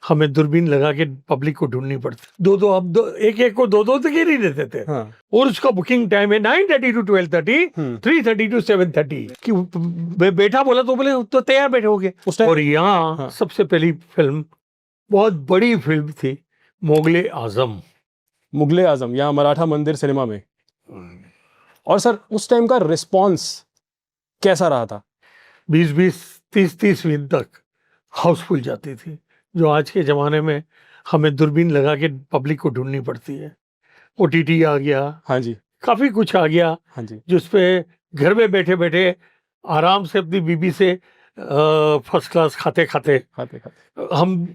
हमें दूरबीन लगा के पब्लिक को ढूंढनी पड़ती, दो अब एक को दो तक ही नहीं देते थे। हाँ। और उसका बुकिंग टाइम है 9:30 to 12:30, 3:30 to 7:30 कि बेटा बोला तो बोले तो तैयार बैठे होगे। और यहाँ सबसे पहली फिल्म, बहुत बड़ी फिल्म थी, मुगले आजम। मुगले आजम यहाँ मराठा मंदिर सिनेमा में। और सर उस टाइम का रिस्पॉन्स कैसा रहा था? 20-20, 30-30 मिनट तक हाउसफुल जाती थी, जो आज के ज़माने में हमें दूरबीन लगा के पब्लिक को ढूंढनी पड़ती है। OTT आ गया, हाँ जी, काफ़ी कुछ आ गया, हाँ जी, जिस पे घर में बैठे बैठे आराम से अपनी बीबी से फर्स्ट क्लास खाते खाते हम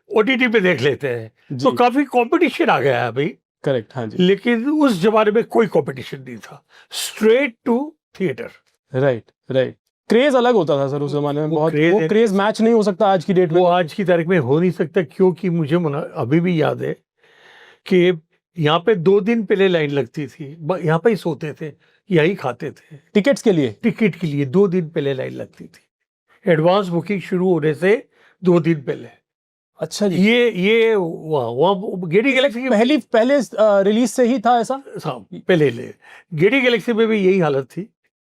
OTT पे देख लेते हैं। तो काफ़ी कंपटीशन आ गया है अभी। करेक्ट, हाँ जी। लेकिन उस जमाने में कोई कंपटीशन नहीं था, straight to theatre. Right, right. Craze अलग होता था सर उस जमाने में, बहुत वो क्रेज मैच नहीं हो सकता आज की डेट में। वो आज की तारीख में हो नहीं सकता, क्योंकि मुझे अभी भी याद है कि यहाँ पे 2 दिन पहले लाइन लगती थी, यहाँ पे ही सोते थे, यही खाते थे टिकट के लिए 2 दिन पहले लाइन लगती थी, एडवांस बुकिंग शुरू होने से 2 दिन पहले। अच्छा जी। ये वहाँ गेडी गैलेक्सी की पहले रिलीज से ही था ऐसा? पहले गेडी गैलेक्सी में भी यही हालत थी।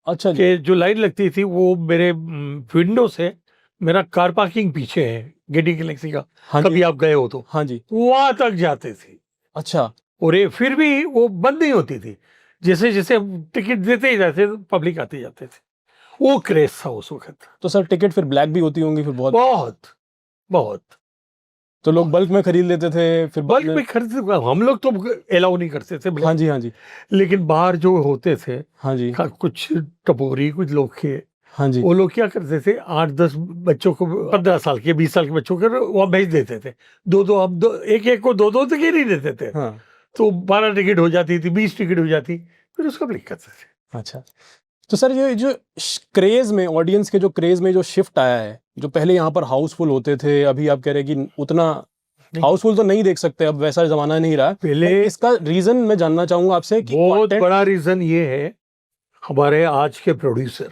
अच्छा कि जो लाइन लगती थी वो मेरे विंडो से, मेरा कार पार्किंग पीछे है गेडी गैलेक्सी का। हाँ कभी आप गए हो तो हाँ जी, वहां तक जाते थे। अच्छा। और ये फिर भी वो बंद नहीं होती थी, जैसे जैसे टिकट देते ही जाते पब्लिक आते जाते थे। वो क्रेज था उस वक्त। तो सर टिकट फिर ब्लैक भी होती होंगी फिर? बहुत। तो लोग बल्क में खरीद लेते थे फिर? बल्क में खरीदते, हम लोग तो अलाउ नहीं करते थे। हाँ जी, हाँ जी। लेकिन बाहर जो होते थे, हाँ जी, कुछ टपोरी, कुछ लोग के, हाँ जी, वो लोग क्या करते थे, 8-10 बच्चों को, 15 साल के 20 साल के बच्चों को वहाँ भेज देते थे। अब एक को दो तक ही नहीं देते थे। हाँ। तो 12 टिकट हो जाती थी, 20 टिकट हो जाती, फिर उसका क्लिक करते थे। अच्छा। तो सर ये जो क्रेज में, ऑडियंस के जो क्रेज में जो शिफ्ट आया है, जो पहले यहाँ पर हाउसफुल होते थे, अभी आप कह रहे हैं कि उतना हाउसफुल तो नहीं देख सकते, अब वैसा जमाना नहीं रहा पहले। इसका रीजन मैं जानना चाहूंगा आपसे कि बहुत बड़ा रीजन ये है, हमारे आज के प्रोड्यूसर्स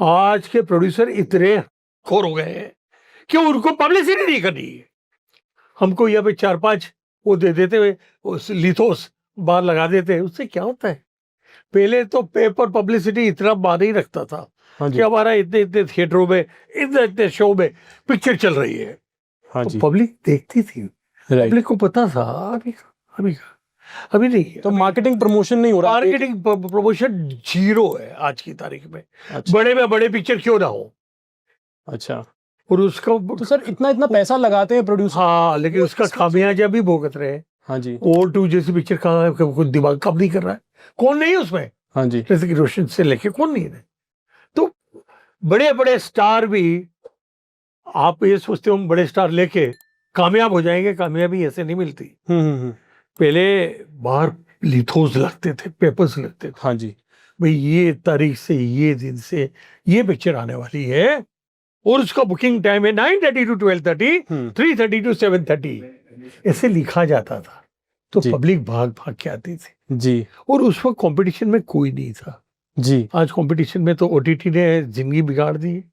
आज के प्रोड्यूसर इतने खोर हो गए हैं कि उनको पब्लिसिटी नहीं करनी है। हमको यहाँ पे 4-5 वो दे देते हुए लिथोस बाहर लगा देते हैं, उससे क्या होता है? पहले तो पेपर पब्लिसिटी इतना मायने ही रखता था। हाँ कि हमारा इतने थिएटरों में, इतने शो में पिक्चर चल रही है। हाँ तो जी, पब्लिक देखती थी, पब्लिक को पता था। अभी नहीं। तो मार्केटिंग प्रमोशन नहीं हो रहा, मार्केटिंग प्रमोशन 0 है आज की तारीख में। अच्छा। बड़े में बड़े पिक्चर क्यों ना हो। अच्छा। और उसका तो सर इतना पैसा लगाते हैं प्रोड्यूसर। हाँ, लेकिन उसका खामियाजा भी भुगत रहे हैं। हाँ जी। O2 जैसी पिक्चर का कुछ दिमाग काम नहीं कर रहा है, कौन नहीं है उसमें। हाँ जी। ऋतिक रोशन से लेके कौन नहीं है। तो बड़े बड़े स्टार भी, आप ये सोचते हो बड़े स्टार लेके कामयाब हो जाएंगे, कामयाबी ऐसे नहीं मिलती। पहले बाहर लिथोस लगते थे, पेपर्स लगते थे। हाँ जी। भाई ये तारीख से, ये दिन से ये पिक्चर आने वाली है, और उसका बुकिंग टाइम है 9:30 to 12:30, 3:30 to 7:30, ऐसे लिखा जाता था। तो पब्लिक भाग के आती थी जी। और उस वक्त कंपटीशन में कोई नहीं था जी। आज कंपटीशन में तो OTT ने जिंदगी बिगाड़ दी।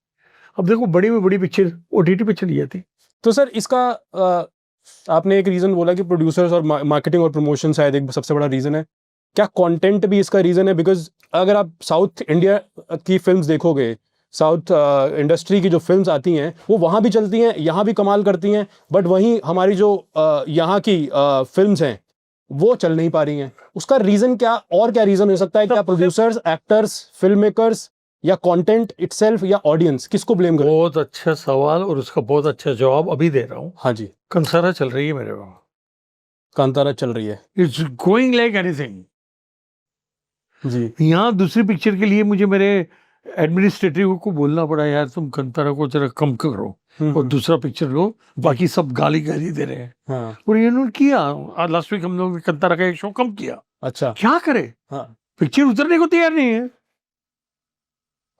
अब देखो बड़ी में बड़ी पिक्चर OTT पे चली जाती। तो सर इसका आपने एक रीजन बोला कि प्रोड्यूसर्स और मार्केटिंग और प्रमोशन शायद एक सबसे बड़ा रीजन है, क्या कंटेंट भी इसका रीजन है? बिकॉज अगर आप साउथ इंडिया की फिल्म्स देखोगे, साउथ इंडस्ट्री की जो फिल्म्स आती हैं वो वहाँ भी चलती हैं, यहाँ भी कमाल करती हैं, बट वहीं हमारी जो यहाँ की फिल्म्स हैं वो चल नहीं पा रही हैं। उसका रीजन क्या, और क्या रीजन हो सकता है? क्या प्रोड्यूसर्स, एक्टर्स, फिल्म मेकर्स, या कंटेंट इटसेल्फ, या ऑडियंस? किसको ब्लेम करें? बहुत अच्छा सवाल, और उसका बहुत अच्छा जवाब अभी दे रहा हूँ। हाँ जी। कंसारा चल रही है मेरे वहाँ, कांतारा चल रही है। इट्स गोइंग लाइक एनीथिंग जी। यहाँ दूसरी पिक्चर के लिए मुझे मेरे एडमिनिस्ट्रेटिव को बोलना पड़ा, यार तुम कंतारा को जरा कम करो और दूसरा पिक्चर लो, बाकी सब गाली दे रहे हैं। हाँ। और इन्होंने किया, आज लास्ट वीक हम लोग ने कंतारा का एक शो कम किया। अच्छा। क्या करे। हाँ। पिक्चर उतरने को तैयार नहीं है।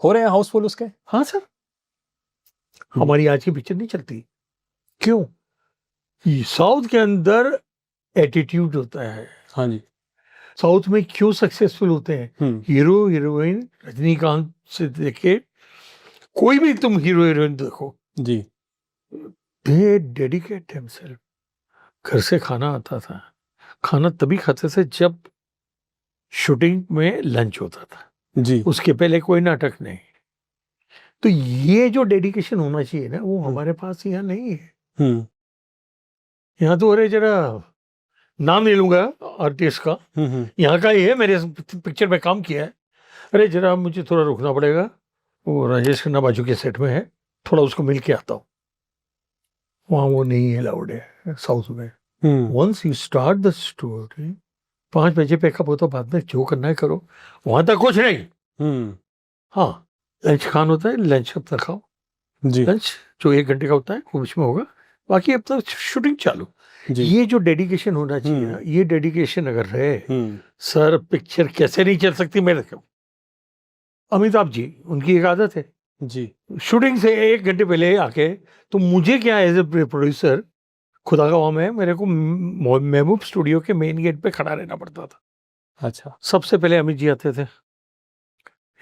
हो रहे हैं हाउसफुल उसके। हाँ सर, हमारी आज की पिक्चर नहीं चलती। क्यों? साउथ के अंदर एटीट्यूड होता है। हाँ जी। साउथ में क्यों सक्सेसफुल होते हैं? हीरो हीरोइन, रजनीकांत से देखे कोई भी तुम हीरो हीरोइन देखो जी, दे डेडिकेट हिमसेल्फ। घर से खाना आता था, खाना तभी खाते थे जब शूटिंग में लंच होता था, जी। उसके पहले कोई नाटक नहीं। तो ये जो डेडिकेशन होना चाहिए ना, वो हमारे पास यहाँ नहीं है। हम्म यहाँ तो अरे जरा नाम ले लूंगा आर्टिस्ट का, यहाँ का ही है, मेरे पिक्चर में काम किया है, अरे जरा मुझे थोड़ा रुकना पड़ेगा, वो राजेश खन्ना बाजू के सेट में है, थोड़ा उसको मिल के आता हूँ। वहाँ वो नहीं अलाउड है साउथ में। Once you start the story, 5 बजे पैकअप हो तो बाद में जो करना है करो, वहां तक कुछ नहीं। हाँ, लंच खान होता है, लंच अब तक खाओ जी। लंच जो 1 घंटे का होता है वो उसमें होगा, बाकी अब तक शूटिंग चालू। जी। ये जो डेडिकेशन होना चाहिए ना, ये डेडिकेशन अगर रहे सर, पिक्चर कैसे नहीं चल सकती। मैं देखो अमिताभ जी, उनकी एक आदत है जी। शूटिंग से 1 घंटे पहले आके, तो मुझे क्या एज ए प्रोड्यूसर, खुदा का वाम है, मेरे को महबूब स्टूडियो के मेन गेट पे खड़ा रहना पड़ता था। अच्छा। सबसे पहले अमित जी आते थे,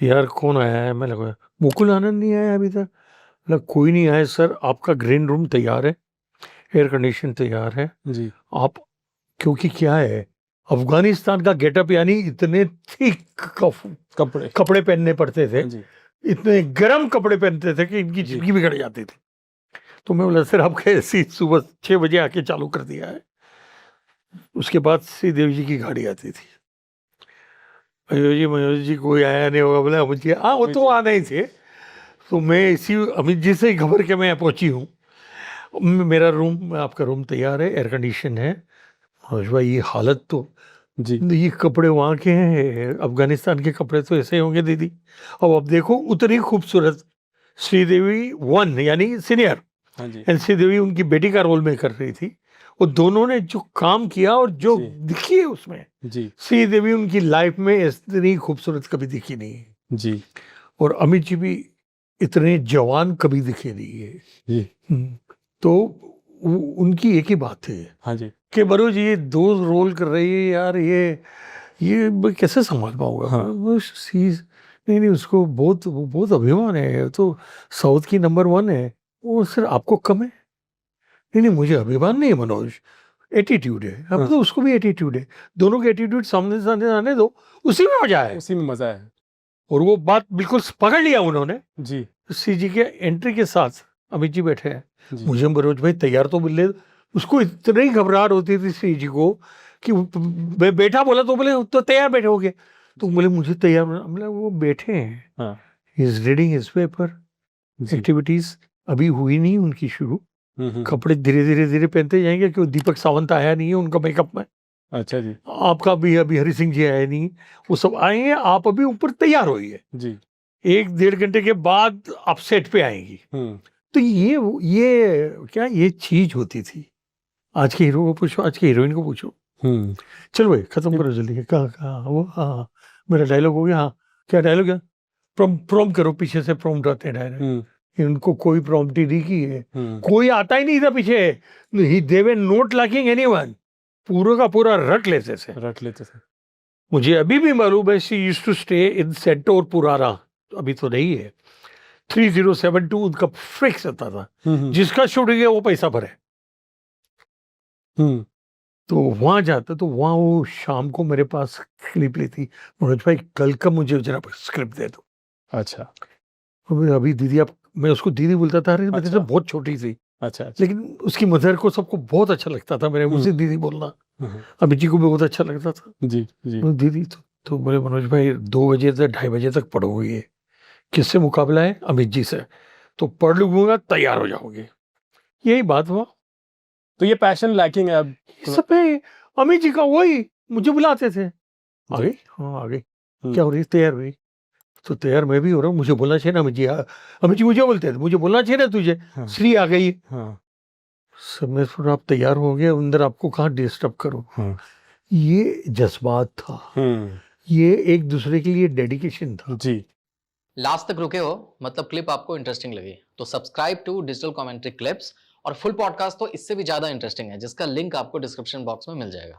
यार कौन आया है, मैं लगा मुकुल आनंद नहीं आया अभी तक, मतलब कोई नहीं आया सर, आपका ग्रीन रूम तैयार है, एयर कंडीशन तैयार है जी। आप, क्योंकि क्या है अफगानिस्तान का गेटअप, यानी इतने थिक कपड़े पहनने पड़ते थे, जी। इतने गर्म कपड़े पहनते थे कि इनकी जिंदगी बिगड़ जाती थी। तो मैं बोला सर आपका ऐसी सुबह 6 बजे आके चालू कर दिया है। उसके बाद श्रीदेवी जी की गाड़ी आती थी, मयोज जी कोई आया नहीं होगा, बोला अमित जी, हाँ वो तो आना ही थे। तो मैं इसी अमित जी से खबर के मैं पहुंची हूँ, मेरा रूम, आपका रूम तैयार है, एयर कंडीशन है। मनोज भाई ये हालत तो जी। ये कपड़े वहाँ के हैं, अफगानिस्तान के कपड़े तो ऐसे ही होंगे दीदी। अब देखो उतनी खूबसूरत श्रीदेवी 1 यानी सीनियर, हाँ जी। एंड श्रीदेवी उनकी बेटी का रोल में कर रही थी, वो दोनों ने जो काम किया और जो जी। दिखी है उसमें, जी। श्रीदेवी उनकी लाइफ में इतनी खूबसूरत कभी दिखी नहीं है, जी। और अमित जी भी इतने जवान कभी दिखे नहीं है। जी। तो उनकी एक ही बात है हाँ जी। कि बरोज ये 2 रोल कर रही है यार, ये मैं कैसे संभाल पाऊंगा। हाँ। वो नहीं उसको बहुत अभिमान है, तो साउथ की नंबर 1 है, वो सर आपको कम है। नहीं मुझे अभिमान नहीं है मनोज, एटीट्यूड है। अब हाँ। तो उसको भी एटीट्यूड है, दोनों के एटीट्यूड सामने सामने आने दो, उसी में मजा है। उसी में मजा है। और वो बात बिल्कुल पकड़ लिया उन्होंने। जी। सी जी के एंट्री के साथ अमित जी बैठे हैं, जी। मुझे मनोज भाई तैयार तो मिले, उसको इतनी घबराहट होती थी श्री जी को कि बेटा बोला तो बोले तो तैयार बैठे होगे, तो बोले मुझे तैयार, मतलब वो बैठे हैं, हाँ। Is reading his paper, activities अभी हुई नहीं उनकी शुरू, कपड़े धीरे धीरे पहनते जाएंगे, क्यों दीपक सावंत आया नहीं है उनका मेकअप में, अच्छा जी। आपका भी अभी हरि सिंह जी आया नहीं, वो सब आएंगे, आप अभी ऊपर तैयार होइए जी। 1-1.5 घंटे के बाद आप सेट पे आएंगी। तो ये क्या ये चीज होती थी। आज के हीरो को पूछो, आज की हीरोइन को पूछो, चलो भाई खत्म करो जल्दी, कहाँ वो, हाँ मेरा डायलॉग हो गया, हाँ क्या डायलॉग है, प्रॉम्प्ट करो, पीछे से प्रॉम्प्ट आते हैं डायरेक्ट, इनको कोई प्रॉम्प्ट ही नहीं की है, कोई आता ही नहीं था पीछे, दे वर नॉट लैकिंग एनीवन, पूरा का पूरा रट लेते थे। मुझे अभी भी मालूम है, she used to stay in Centaur पुराना, अभी तो नहीं है, 3072 उनका फिक्स आता था, जिसका शूटिंग है वो पैसा भरे। तो वहां जाता, तो वहां वो शाम को मेरे पास क्लिप ली थी, मनोज भाई कल का मुझे जरा स्क्रिप्ट दे दो। अच्छा। अभी दीदी आप, मैं उसको दीदी बोलता था, अरे मेरे से बहुत छोटी थी, अच्छा। लेकिन उसकी मदर को सबको बहुत अच्छा लगता था मेरे मुझसे दीदी बोलना, अमित जी को भी बहुत अच्छा लगता था। जी। जी। दीदी तो बोले मनोज भाई 2 बजे से 2:30 बजे तक पढ़ोगे, ये किससे मुकाबला है, अमित जी से, तो पढ़ लूंगा तैयार हो जाओगे। यही बात हुआ। तो ये पैशन लैकिंग है अब सब है, अमित जी का वही मुझे बुलाते थे, आ गई, हाँ आ गई, क्या हो रही, तैयार हुई, तो तैयार मैं भी हो रहा हूँ, मुझे बोलना चाहिए ना अमित जी, अमित जी मुझे बोलते थे, मुझे बोलना चाहिए ना तुझे, श्री आ गई, सब में थोड़ा आप तैयार हो गए, अंदर आपको कहाँ डिस्टर्ब करो, ये जज्बात था, ये एक दूसरे के लिए डेडिकेशन था। जी। लास्ट तक रुके हो, मतलब क्लिप आपको इंटरेस्टिंग लगी, तो subscribe to Digital Commentary clips, और फुल पॉडकास्ट तो इससे भी ज्यादा इंटरेस्टिंग है, जिसका लिंक आपको डिस्क्रिप्शन बॉक्स में मिल जाएगा।